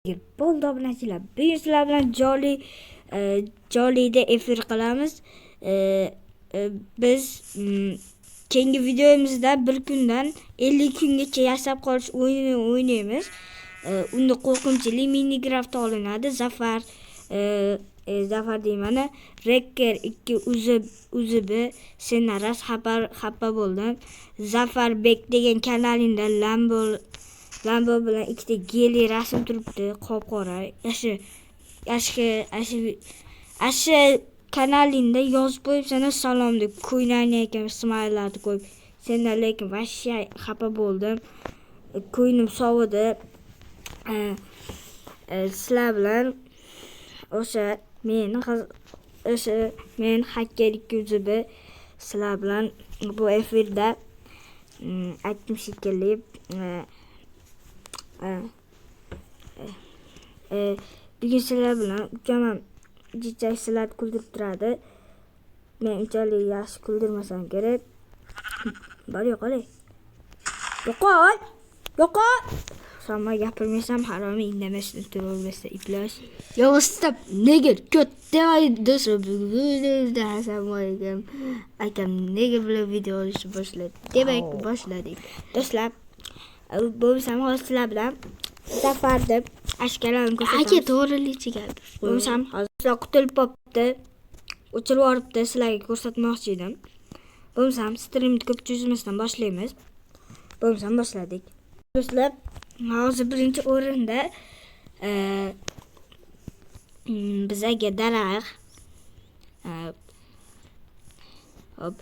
Bo'ldi obunachilar. Bugun sizlar bilan Jolly'da efir qilamiz. Biz keyingi videomizda bir kundan 50 kungacha yashab qolish o'yinini o'ynaymiz. Unda qo'rqinchli Minecraft olinadi. Zafar deyman. Rekker 2 uzib ssenarist xafa bo'ldim. Zafarбек degan kanalingda Lambo bilan ikkita geli rasm turibdi, qop-qora. Asha kanalingda yozib qo'yibsan, salom deb ko'ynayotgan smaylarni qo'yib. Sendan lekin vashsha xafa bo'ldim. Ko'nglim sovidi. Sizlar bilan men Hacker 200 sizlar bilan bu efirda aytdim shekilli. Bugun sizlar bilan ukamam jichak sizlarni kuldirib turadi. Men unchalik yaxshi kuldirmasam kerak. Bor yo'qolay. Yo'qol. Sama gapirmasam harom, indamasdan turaversa iplash. Yo, stop. Nega katta do'stlar akam nega bilan video olishni boshladi. Demak, boshladik. Do'stlar, bo'lsam hozir sizlar bilan Zafarni ashkalarini ko'rsataman. Aka to'g'riligicha gapir. Bo'lsam hozir qutulib qopti. O'chirib yuboribdi, sizlarga ko'rsatmoqchi edim. Bo'lsam streamni ko'p cho'zmasdan boshlaymiz. Bo'lsam boshladik. Do'stlar, hozir birinchi o'rinda bizga daraxt. Hop.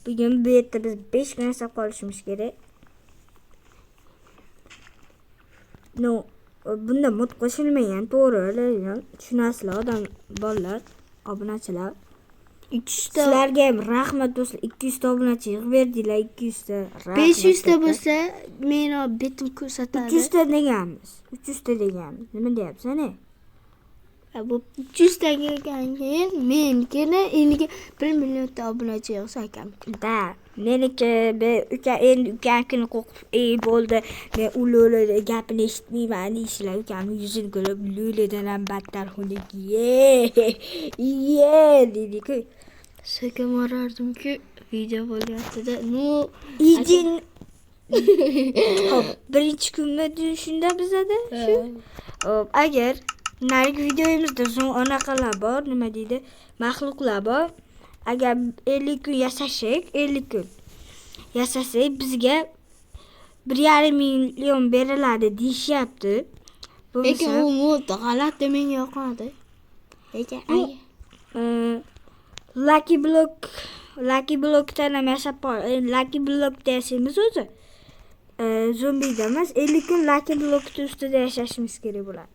Bugun bu yerda biz 5 kun yashab qolishimiz kerak. Bunda mod qo'shilmagan, to'g'ri, tushunasizlar, bolalar, obunachilar. Sizlarga ham rahmat do'stlar, 200 ta obunachi yig'ib berdinglar, 200 ta. 500 ta bo'lsa, men betim ko'rsatadi. 300 ta deganmiz. 300 ta deganmiz. Nima deyapsan, Bu 300 ta kelgan keyin menikini endi 1 million ta obunachi yig'sa akam. Da, meniki endi ukamkini qo'rqib, bo'ldi. Men ulo'li gapini eshitmayman deyishlar. Ukamning yuzini ko'rib, lo'lidan ham battar xunuk. Dedi-ku. Sekin borardimki, video bo'lyapti-da. Ijin. Hop, birinchi kunmi shunda bizada shu. Hop, agar narigi videomizda anaqalar bor, nima deydi? Maxluqlar bor. Agar 50 kun yashasak, 50 kun yasasak bizga 1,5 million beriladi deyishyapti. Lekin u mod g'alati, menga yoqmadi. Lekin Lucky Block'dan ham yashab Lucky Block'da yashaymiz o'zi. Zombida emas, 50 kun Lucky Block'da ustida yashashimiz kerak bo'ladi.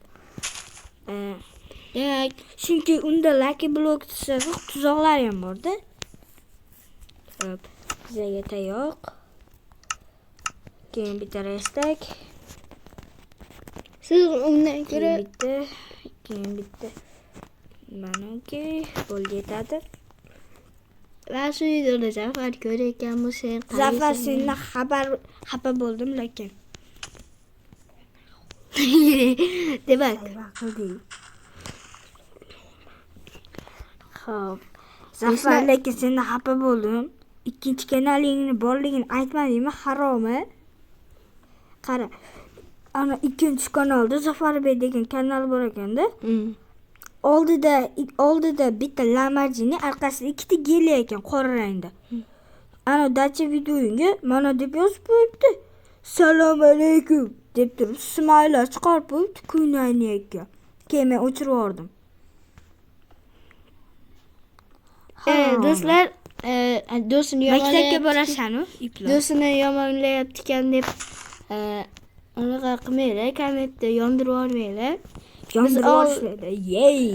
Demak, chunki unda Lucky Block'da tuzoqlar ham bor-da. Hop, bizga tayoq. Keyin bitta restak. siz undan ko'ra keyin bitta. Manaki bo'ldi yetadi. Va shu videoda Zafar ko'rayotgan bo'lsang, Zafar sendan xafa bo'ldim lekin. Demak, Xo'p. Zafar lekin sendan xafa bo'ldim. Ikkinchi kanalingni borligini aytmadingmi? Haromi? Qara. Ana ikkinchi kanalda Zafarbek degan kanal bor ekanda. Oldida bitta Lamborghini, arkasida ikkita geli ekan, qora rangda. Ana dacha videoyinga mana deb yozib qo'yibdi. Assalomu alaykum deb turib, smaylar chiqarib qo'yibdi, ko'ynayotgan. Keyin men o'chirib yubordim. do'stlar, do'stini Maktabga borasan-ku, do'stini yomonlayapti-kan deb anaqa qilmanglar, kommentda yondirib olmanglar.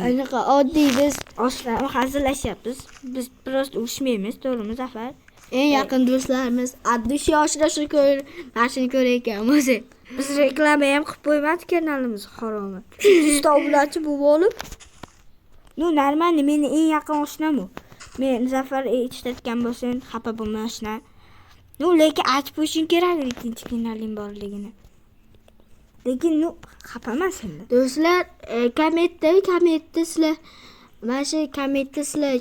Anaqa oddiy biz oslan hazillashyapmiz. Biz biroz urushmaymiz, to'g'rimi Zafar? Eng yaqin do'stlarimiz 60 yoshida shu mashina ko'rayotgan bo'lsa, biz reklama ham qilib qo'ymadik kanalimiz, haromi. 100 ta obunachi bo'lib olib. Normal, meni eng yaqin oshnam u. Men Zafar eshitayotgan bo'lsang, xafa bo'lma oshna. Lekin aytib qo'yishing kerak ikkinchi kanaling borligini. lekin xafaman senda. Do'stlar, kommentda sizlar mana shu kommentda sizlar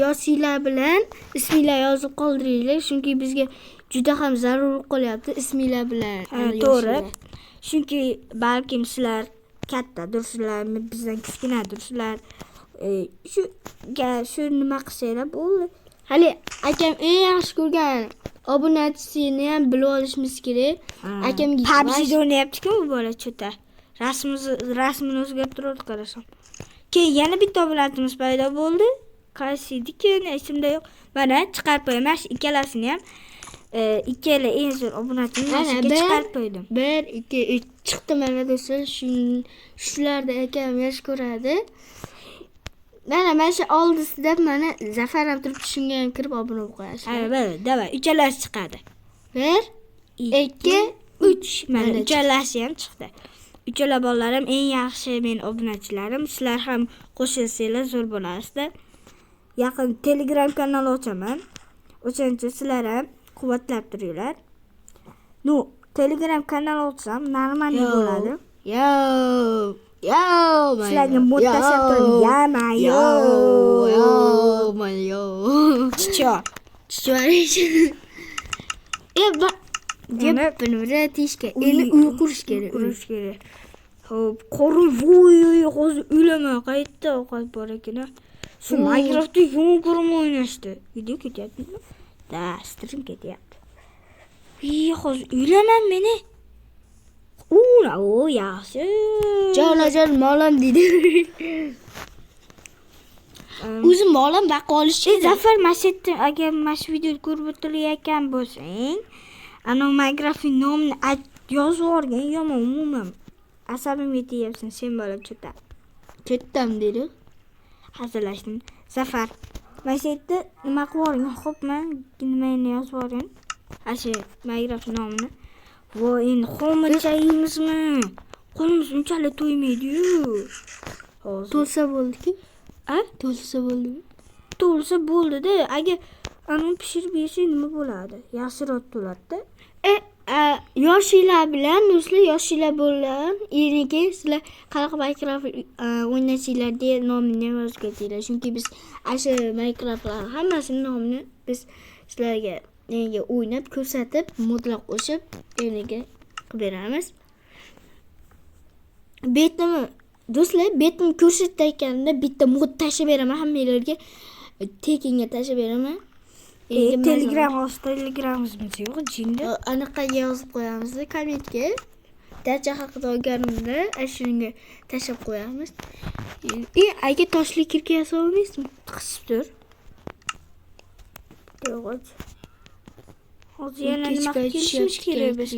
yoshinglar bilan isminglar yozib qoldiringlar, chunki bizga juda ham zarur qolyapti isminglar bilan. To'g'ri. Chunki balkim sizlar kattadursizlar, bizdan kichkinadursizlar. Shu nima qilsanglar bo'ldi. Hali akam eng yaxshi ko'rgan obunachisini ham bilib olishimiz kerak. Akamga PUBG o'ynayapti-ku bu bola cho'ta. Rasmini o'zgartirib qarasam. Keyin yana bitta obunachimiz paydo bo'ldi. Qaysi ekan, esimda yo'q. Mana chiqarib qo'yaman ikkalasini ham. Ikkala eng zo'r obunachimni chiqarib qo'ydim. 1 2 3 chiqdi mana do'stlar. Shularda akam yaxshi ko'radi. Mana shu oldisida mana Zafar ham turibdi, shunga ham kirib obuna bo'lib qo'yasiz. Davay, uchalasi chiqadi. 1 2 3 mana uchalasi ham chiqdi. Uchala bolalarim eng yaxshi men obunachilarim. Sizlar ham qo'shilsanglar zo'r bo'lasizlar. Yaqin Telegram kanal ochaman. O'shancha sizlar ham quvvatlab turinglar. Telegram kanal ochsam normalniy bo'ladi. Sizlarga mutlashab turib, Buni o'rgatishga, endi uy qurish kerak. Xo'p, qo'rvoy, hozir o'laman, qayerda ovqat bor ekan. Shu Minecraftda yomg'ir o'ynashdi. Video ketyaptimi? Stream ketyapti. Hozir o'laman meni. Yaxshi. Jonajon molam dedi. O'zim molam baqa olish. Zafar Mashettin, agar mana video ko'rib o'tirayotgan bo'lsang, ana Minecraftning nomini yozib o'rgan, yomon umuman. Asabim yetyapsan, sen bola cho'ta. Ketdim dedi. Hazillashdim. Zafar Mashettin nima qilib o'rgan? Xo'pmi? Nimani yozib o'rgan? Asha Minecraft nomini. Voy, endi xo'macha yeymizmi? Qo'limiz unchalik to'ymaydi-yu. To'lsa bo'ldi-ku. To'lsa bo'ldimi? To'lsa bo'ldi-da. Agar uni pishirib yesang nima bo'ladi? Yaxshiroq to'ladi-da. Yoshinglar bilan, do'stlar, yoshinglar bilan eniga sizlar qanaqa Minecraft o'ynashinglar deya nomini yozib ketinglar. Chunki biz asha Minecraftlar hammasining nomini biz sizlarga nega o'ynab ko'rsatib, modlar qo'shib eniga qilib beramiz. Do'stlar, betim ko'rsatayotganda bitta mod tashib beraman hammalarga. Tekinga tashib beraman. Telegramimiz yo'q, jinda. Anaqa yozib qo'yamiz kommentga. Dacha haqida olganimda shunga tashib qo'yamiz. Agar toshli kirka yasa olmaysizmi? Qisib tur. Yo'q. Hozir yana nima kelishimiz kerak biz.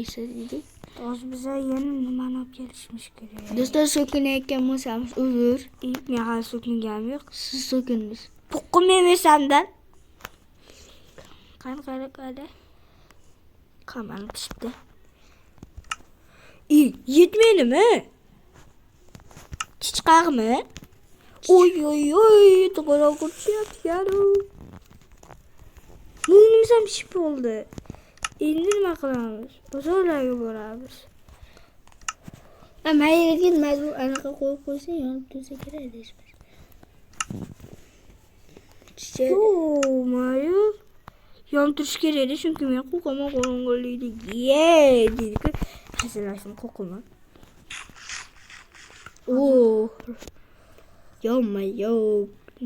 Hozir biz yana nimani olib kelishimiz kerak. Do'stlar, so'kinayotgan bo'lsamiz, uzr. Men hali so'kinganim yo'q. Siz so'kindingiz. To'qqim emesamdan. Qani. Qamal pishibdi. Yetmaydimi? Chichqaqmi? Oy, to'g'ri qo'yapti-yu. Mo'ynimiz ham pishib bo'ldi. Endi nima qilamiz? Bozorlarga boramiz. Mayliga majbur anaqa qo'yib qo'ysang, yonib tursa kerak deysiz. Mayu yontirish kerak edi, chunki men qo'qaman qorong'ulikda dedi-ku. Hazillashdim qo'qaman. Yo,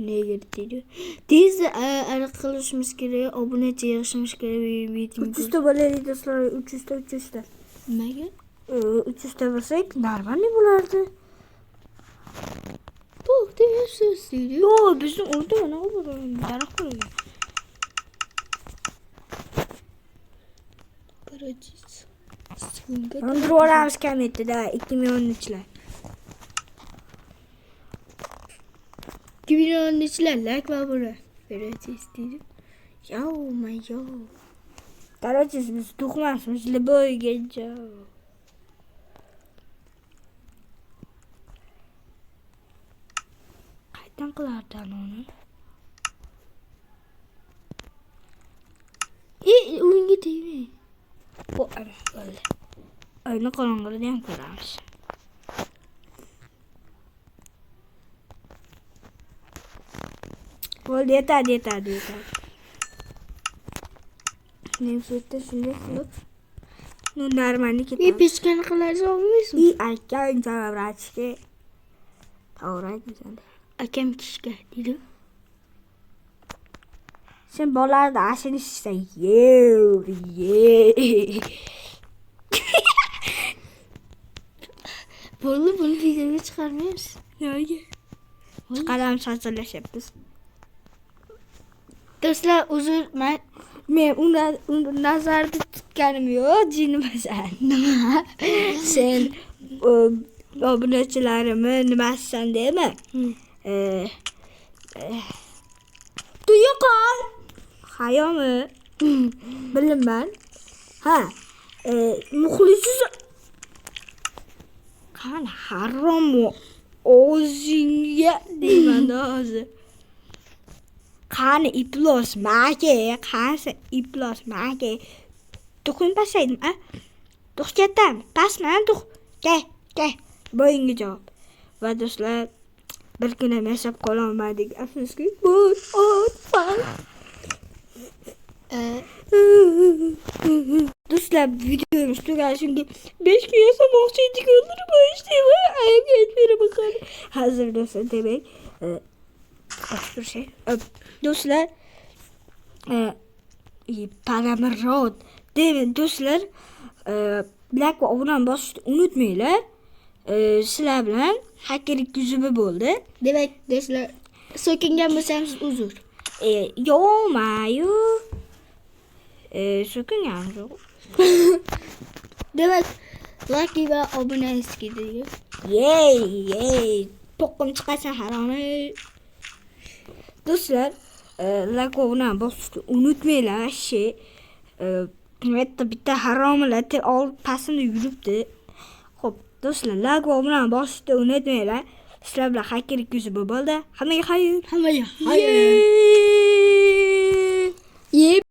nega dedi. Tezda anaqa qilishimiz kerak, obunachi yig'ishimiz kerak. 300 ta bo'laylik do'stlar, 300 ta. Nimaga? 300 ta bo'lsak, normalniy bo'lardi. To'g'ri, yaxshi dedi. Yo'q, bizni o'rta mana bu daraxt qo'ygan. Qarajis. Andro'ramiz kommentda 2013lar. 2013lar like va buni berasiz dedi. Yo. Qarajis biz to'qmasmiz, liboygacha. Qaydan qilardan uni? O'yinga tegmang. Ayni qorong'ida ham ko'ramiz. Bo'ldi, yetadi. Ne suyakda shunday qilib. Nordmanni ketadi. pechkani qilasiz olmaysizmi? I aka intavrachki. To'g'ri sen. Akam kishga deydi. Sen bolalarni ashini ishsa ye. Bo'ldi, buni videoga chiqarmaymiz. Nega? Chiqaramiz, hazırlashyapmiz. Do'stlar, uzr, Men uni nazarda tutganim yo'q, jinnimasan. nima? Sen obunachilarimni nimasisan deymi? Tuyuqol. Hayomi? Bilmayman. Ha. Muxlisiz. Qani harom o'zingga deyman hozir. Qani iplos maka, qani iplos maka. To'qin pasaydim, a? To'xtatam, pasman, Gel. Bo'yinga javob. Va do'stlar, bir kun ham yashab qololmadik. Afsuski, do'stlar, videomiz tugadi, chunki 5 kun yasamoqchi edik, o'ldirib qo'yishdimi? Ayamga aytib beraman. Hozir do'stlar, demak, do'stlar, Paramirod. Demak, do'stlar, like va obuna bosishni unutmanglar. Sizlar bilan hakkerlik yuzubi bo'ldi. Demak, do'stlar, so'kingan bo'lsangiz uzr. Yo'mayu. So'kingan yo'q. Demak, like va obunachilik kerak. Yey. To'qim chiqarsa haromi. Do'stlar, like va obuna bosishni unutmanglar. Bitta haromlar pasini yuribdi. Xo'p, do'stlar, like va obuna bosishni unutmanglar. Sizlar bilan hakkerlik yuzubi bo'ldi. Hammaga xayr. Hammaga xayr.